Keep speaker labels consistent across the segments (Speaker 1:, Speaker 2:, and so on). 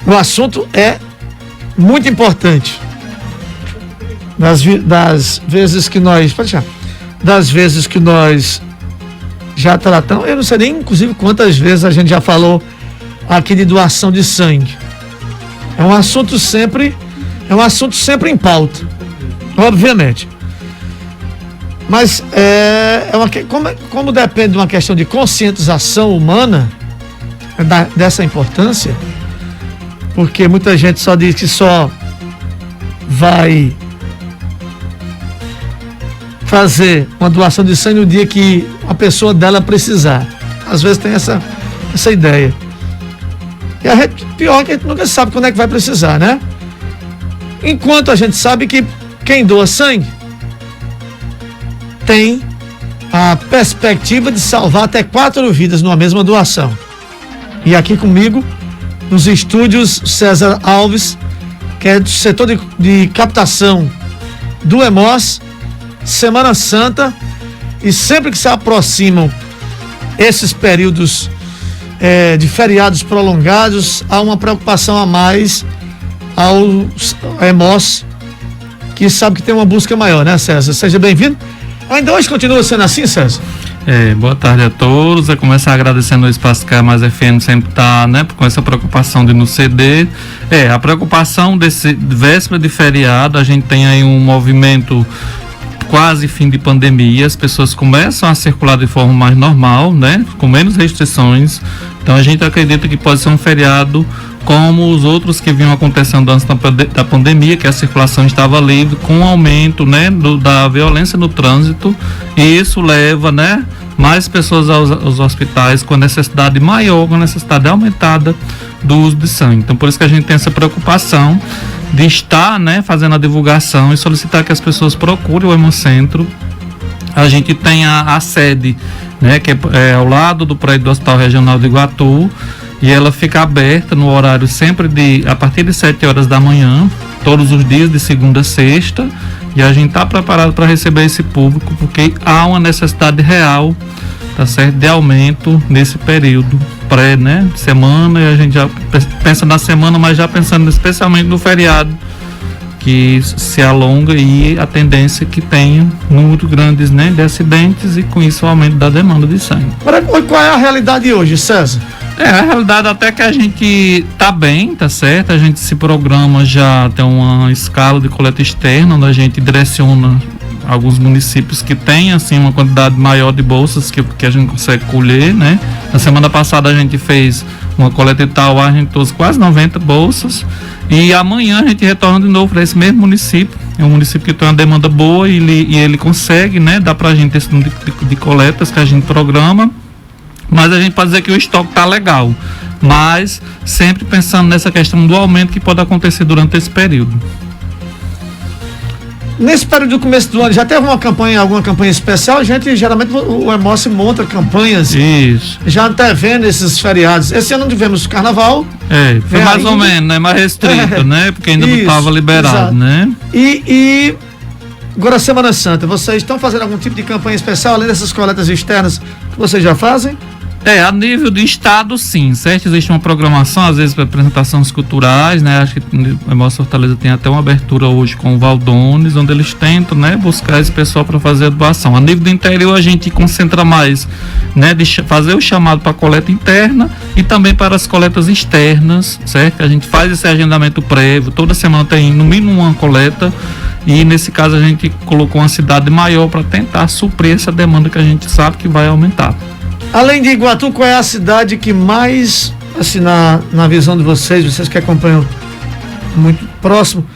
Speaker 1: O assunto é muito importante. Das vezes que nós já tratamos, eu não sei nem, inclusive, quantas vezes a gente já falou aqui de doação de sangue. É um assunto sempre em pauta, obviamente. Mas como depende de uma questão de conscientização humana dessa importância, porque muita gente só diz que só vai fazer uma doação de sangue no dia que a pessoa dela precisar. Às vezes tem essa ideia. E a gente, pior que a gente nunca sabe quando é que vai precisar, né? Enquanto a gente sabe que quem doa sangue tem a perspectiva de salvar até 4 vidas numa mesma doação. E aqui comigo, nos estúdios, César Alves, que é do setor de captação do EMOS, Semana Santa, e sempre que se aproximam esses períodos de feriados prolongados, há uma preocupação a mais ao EMOS, que sabe que tem uma busca maior, né, César? Seja bem-vindo. Ainda hoje continua sendo assim, César?
Speaker 2: Boa tarde a todos. Eu começar agradecendo o espaço que a Mais FM sempre está, né, com essa preocupação de nos ceder. A preocupação desse véspera de feriado, a gente tem aí um movimento quase fim de pandemia, as pessoas começam a circular de forma mais normal, né, com menos restrições. Então a gente acredita que pode ser um feriado como os outros que vinham acontecendo antes da pandemia, que a circulação estava livre, com aumento, né, da violência no trânsito, e isso leva, né, mais pessoas aos hospitais com necessidade maior, com necessidade aumentada do uso de sangue. Então por isso que a gente tem essa preocupação de estar, né, fazendo a divulgação e solicitar que as pessoas procurem o Hemocentro. A gente tem a sede, né, que é ao lado do prédio do Hospital Regional de Iguatu, e ela fica aberta no horário sempre a partir de 7 horas da manhã, todos os dias, de segunda a sexta, e a gente está preparado para receber esse público, porque há uma necessidade real, tá certo, de aumento nesse período né, semana, e a gente já pensa na semana, mas já pensando especialmente no feriado, que se alonga, e a tendência que tenha número grandes, né, de acidentes, e com isso o aumento da demanda de sangue.
Speaker 1: Qual é a realidade hoje, César?
Speaker 2: A realidade até que a gente tá bem, tá certo? A gente se programa, já tem uma escala de coleta externa, onde a gente direciona alguns municípios que têm, assim, uma quantidade maior de bolsas que a gente consegue colher, né? Na semana passada a gente fez uma coleta em Itauá, a gente trouxe quase 90 bolsas, e amanhã a gente retorna de novo para esse mesmo município. É um município que tem uma demanda boa, e ele consegue, né, dar pra gente esse número de coletas que a gente programa. Mas a gente pode dizer que o estoque está legal, mas sempre pensando nessa questão do aumento que pode acontecer durante esse período.
Speaker 1: Nesse período do começo do ano, já teve alguma campanha especial? A gente, geralmente, o EMOS monta campanhas.
Speaker 2: Isso.
Speaker 1: Já antevendo esses feriados. Esse ano tivemos carnaval.
Speaker 2: Foi mais ou menos, né? Mais restrito, né? Porque ainda não estava liberado, exato, né?
Speaker 1: E agora, Semana Santa, vocês estão fazendo algum tipo de campanha especial, além dessas coletas externas que vocês já fazem?
Speaker 2: A nível do estado, sim, certo? Existe uma programação, às vezes, para apresentações culturais, né? Acho que o EMOS Fortaleza tem até uma abertura hoje com o Valdones, onde eles tentam, né, buscar esse pessoal para fazer a doação. A nível do interior, a gente concentra mais, né, de fazer o chamado para a coleta interna e também para as coletas externas, certo? A gente faz esse agendamento prévio, toda semana tem no mínimo uma coleta, e nesse caso a gente colocou uma cidade maior para tentar suprir essa demanda que a gente sabe que vai aumentar.
Speaker 1: Além de Iguatu, qual é a cidade que mais, assim, na visão de vocês que acompanham muito próximo,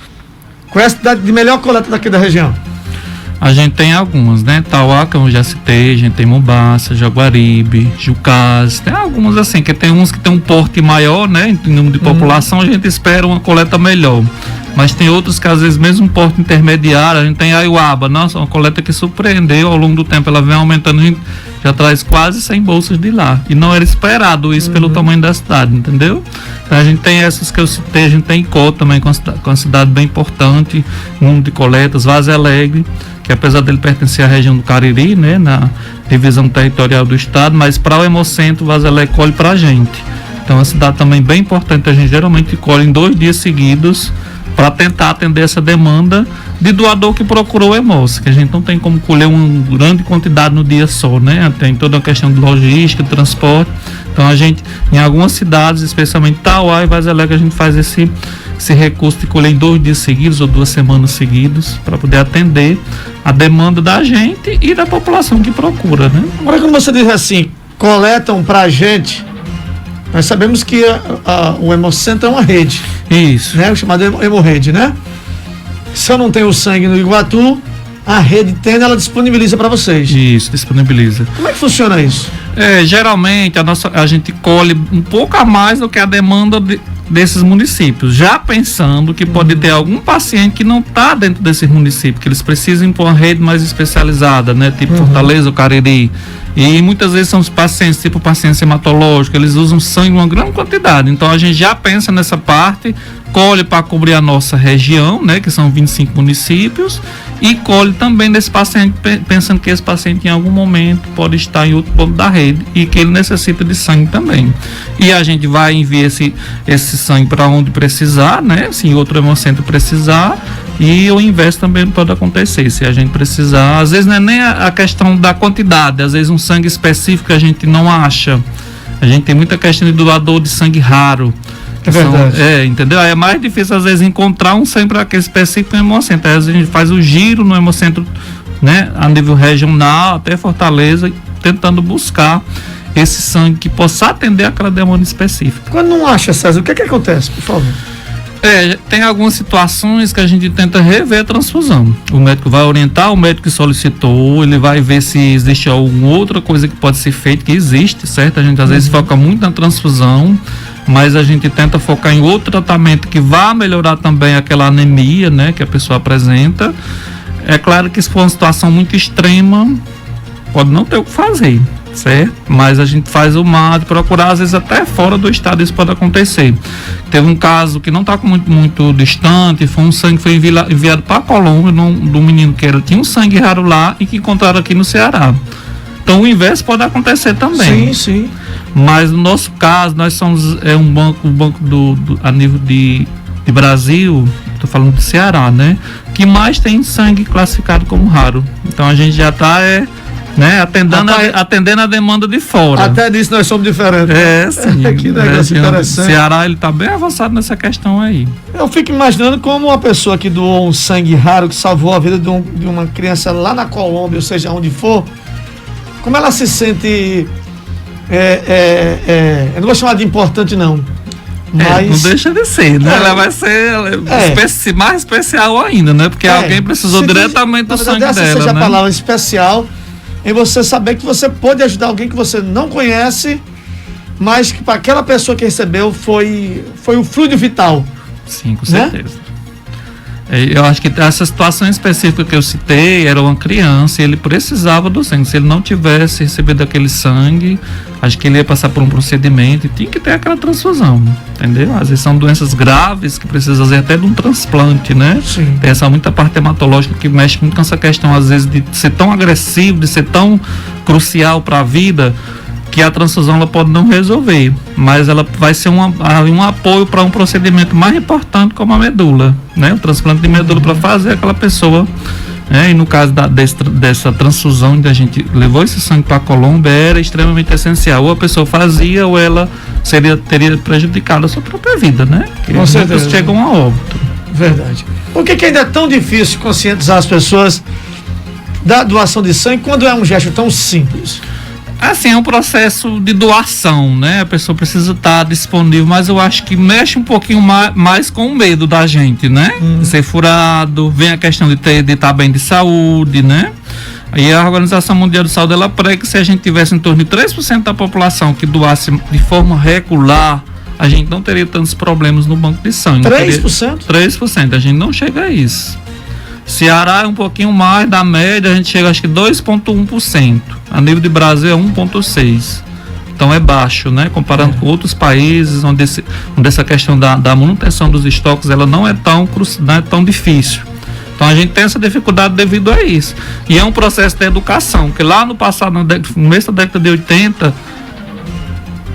Speaker 1: qual é a cidade de melhor coleta daqui da região?
Speaker 2: A gente tem algumas, né? Itauá, como eu já citei, a gente tem Mombaça, Jaguaribe, Jucás, tem algumas assim, que tem uns que tem um porte maior, né? Em número de população, a gente espera uma coleta melhor. Mas tem outros que às vezes mesmo um porte intermediário, a gente tem Aiuaba, nossa, uma coleta que surpreendeu ao longo do tempo, ela vem aumentando, a gente já traz quase 100 bolsas de lá, e não era esperado isso pelo tamanho da cidade, entendeu? Então a gente tem essas que eu citei, a gente tem Icó também, com uma cidade bem importante, número de coletas, Vaza Alegre, que apesar dele pertencer à região do Cariri, né, na divisão territorial do estado, mas para o Hemocentro, Vaza Alegre colhe para a gente. Então, a cidade também bem importante, a gente geralmente colhe em 2 dias seguidos para tentar atender essa demanda de doador que procurou o Hemoce, que a gente não tem como colher uma grande quantidade no dia só, né? Tem toda a questão de logística, de transporte. Então, a gente, em algumas cidades, especialmente Tauá e Vargem Alegre, a gente faz esse recurso de colher em 2 dias seguidos ou 2 semanas seguidas para poder atender a demanda da gente e da população que procura, né?
Speaker 1: Agora, quando você diz assim, coletam pra gente, nós sabemos que o Hemocentro é uma rede.
Speaker 2: Isso.
Speaker 1: Né? O chamado Hemorrede, né? Se eu não tenho sangue no Iguatu, a rede tendo, ela disponibiliza para vocês.
Speaker 2: Isso, disponibiliza.
Speaker 1: Como é que funciona isso?
Speaker 2: Geralmente a gente colhe um pouco a mais do que a demanda desses municípios, já pensando que pode ter algum paciente que não está dentro desses municípios, que eles precisam ir para uma rede mais especializada, né? Tipo Fortaleza ou Cariri. E muitas vezes são os pacientes, tipo pacientes hematológicos, eles usam sangue em uma grande quantidade. Então a gente já pensa nessa parte, colhe para cobrir a nossa região, né, que são 25 municípios, e colhe também desse paciente, pensando que esse paciente em algum momento pode estar em outro ponto da rede e que ele necessita de sangue também. E a gente vai enviar esse sangue para onde precisar, né, se em outro hemocentro precisar, e o inverso também pode acontecer, se a gente precisar. Às vezes não é nem a questão da quantidade, às vezes um sangue específico a gente não acha. A gente tem muita questão de doador de sangue raro.
Speaker 1: É verdade.
Speaker 2: Entendeu? Aí é mais difícil às vezes encontrar um sangue para aquele específico no hemocentro. Aí às vezes a gente faz o giro no hemocentro, né, a nível regional, até Fortaleza, tentando buscar esse sangue que possa atender aquela demanda específica.
Speaker 1: Quando não acha, César, o que acontece, por favor?
Speaker 2: Tem algumas situações que a gente tenta rever a transfusão. O médico vai orientar o médico que solicitou, ele vai ver se existe alguma outra coisa que pode ser feita, que existe, certo? A gente às vezes foca muito na transfusão, mas a gente tenta focar em outro tratamento que vá melhorar também aquela anemia, né, que a pessoa apresenta. É claro que se for uma situação muito extrema, pode não ter o que fazer, certo? Mas a gente faz o máximo, procurar, às vezes até fora do estado isso pode acontecer. Teve um caso que não está muito distante, foi um sangue que foi enviado para a Colômbia, do menino que tinha um sangue raro lá e que encontraram aqui no Ceará. Então o inverso pode acontecer também.
Speaker 1: Sim, sim.
Speaker 2: Mas no nosso caso, nós somos um banco a nível de Brasil, estou falando do Ceará, né? Que mais tem sangue classificado como raro. Então a gente já está né, atendendo a demanda de fora.
Speaker 1: Até disso nós somos diferentes.
Speaker 2: Sim.
Speaker 1: Que negócio interessante.
Speaker 2: O Ceará, ele está bem avançado nessa questão aí.
Speaker 1: Eu fico imaginando como uma pessoa que doou um sangue raro, que salvou a vida de uma criança lá na Colômbia, ou seja, onde for, como ela se sente, eu não vou chamar de importante não, mas...
Speaker 2: não deixa de ser, né? Ela vai ser mais especial ainda, né? Porque alguém precisou diretamente do sangue dela,
Speaker 1: seja
Speaker 2: né?
Speaker 1: a palavra especial, em você saber que você pode ajudar alguém que você não conhece, mas que para aquela pessoa que recebeu foi o fluido vital.
Speaker 2: Sim, com certeza. Eu acho que essa situação específica que eu citei era uma criança e ele precisava do sangue. Se ele não tivesse recebido aquele sangue, acho que ele ia passar por um procedimento e tinha que ter aquela transfusão, entendeu? Às vezes são doenças graves que precisam fazer até de um transplante, né?
Speaker 1: Sim.
Speaker 2: Tem muita parte hematológica que mexe muito com essa questão, às vezes, de ser tão agressivo, de ser tão crucial para a vida, que a transfusão ela pode não resolver, mas ela vai ser um apoio para um procedimento mais importante como a medula, né? O transplante de medula para fazer aquela pessoa, né? E no caso dessa transfusão, onde a gente levou esse sangue para a Colômbia, era extremamente essencial. Ou a pessoa fazia ou ela teria prejudicado a sua própria vida, né? Porque
Speaker 1: com certeza
Speaker 2: chegam a óbito.
Speaker 1: Verdade. Por que ainda é tão difícil conscientizar as pessoas da doação de sangue quando é um gesto tão simples?
Speaker 2: Assim, é um processo de doação, né? A pessoa precisa estar disponível, mas eu acho que mexe um pouquinho mais com o medo da gente, né? De ser furado, vem a questão de estar bem de saúde, né? Aí a Organização Mundial de Saúde, ela prega que se a gente tivesse em torno de 3% da população que doasse de forma regular, a gente não teria tantos problemas no banco de sangue.
Speaker 1: 3%?
Speaker 2: 3%, a gente não chega a isso. Ceará é um pouquinho mais da média, a gente chega acho que 2,1%. A nível de Brasil é 1,6%. Então é baixo, né? Comparando com outros países onde essa questão da manutenção dos estoques ela não é tão difícil. Então a gente tem essa dificuldade devido a isso. E é um processo de educação, que lá no passado, no começo da década de 80,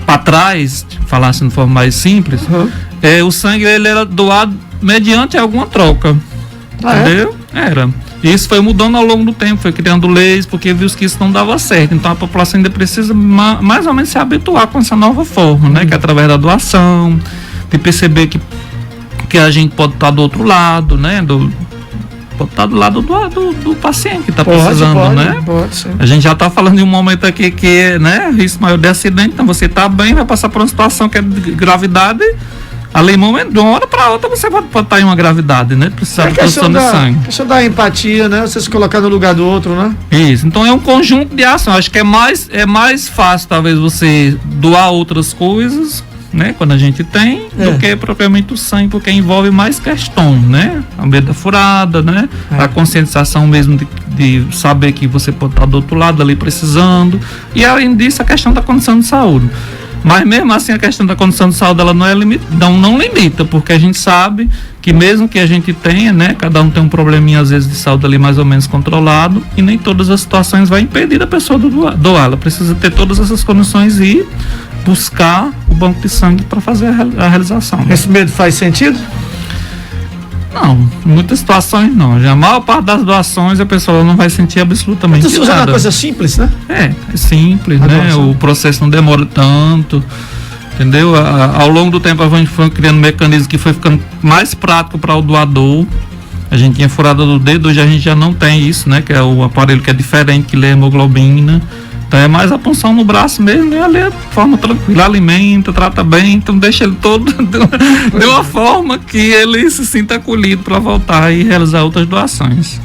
Speaker 2: para trás, falasse de forma mais simples, o sangue ele era doado mediante alguma troca. Entendeu? Era. Isso foi mudando ao longo do tempo, foi criando leis, porque viu que isso não dava certo. Então a população ainda precisa mais ou menos se habituar com essa nova forma, né? Que é através da doação, de perceber que a gente pode estar do outro lado, né? Pode estar do lado do paciente que está precisando, né?
Speaker 1: Pode ser.
Speaker 2: A gente já está falando de um momento aqui que, né? Risco maior de acidente, então você está bem, vai passar por uma situação que é de gravidade. Ali, de uma hora para outra, você pode estar em uma gravidade, né? Precisar de transfusão de sangue.
Speaker 1: Questão da empatia, né? Você se colocar no lugar do outro, né?
Speaker 2: Isso. Então é um conjunto de ação. Acho que é mais fácil, talvez, você doar outras coisas, né? Quando a gente tem, do que propriamente o sangue, porque envolve mais questões, né? A medo da furada, né? A conscientização mesmo de saber que você pode estar do outro lado ali precisando. E além disso, a questão da condição de saúde. Mas mesmo assim a questão da condição de saúde ela não limita, porque a gente sabe que mesmo que a gente tenha, né, cada um tem um probleminha às vezes de saúde ali mais ou menos controlado, e nem todas as situações vai impedir a pessoa de doar. Ela precisa ter todas essas condições e buscar o banco de sangue para fazer a realização.
Speaker 1: Esse medo faz sentido?
Speaker 2: Não, em muitas situações não. Já a maior parte das doações a pessoa não vai sentir absolutamente nada.
Speaker 1: Você usa uma coisa simples, né?
Speaker 2: É simples, né? Doação. O processo não demora tanto, entendeu? Ao longo do tempo a gente foi criando um mecanismo que foi ficando mais prático para o doador. A gente tinha furada do dedo, hoje a gente já não tem isso, né? Que é o aparelho que é diferente, que lê a hemoglobina. Então é mais a punção no braço mesmo, e ali de forma tranquila, alimenta, trata bem, então deixa ele todo de uma forma que ele se sinta acolhido para voltar e realizar outras doações.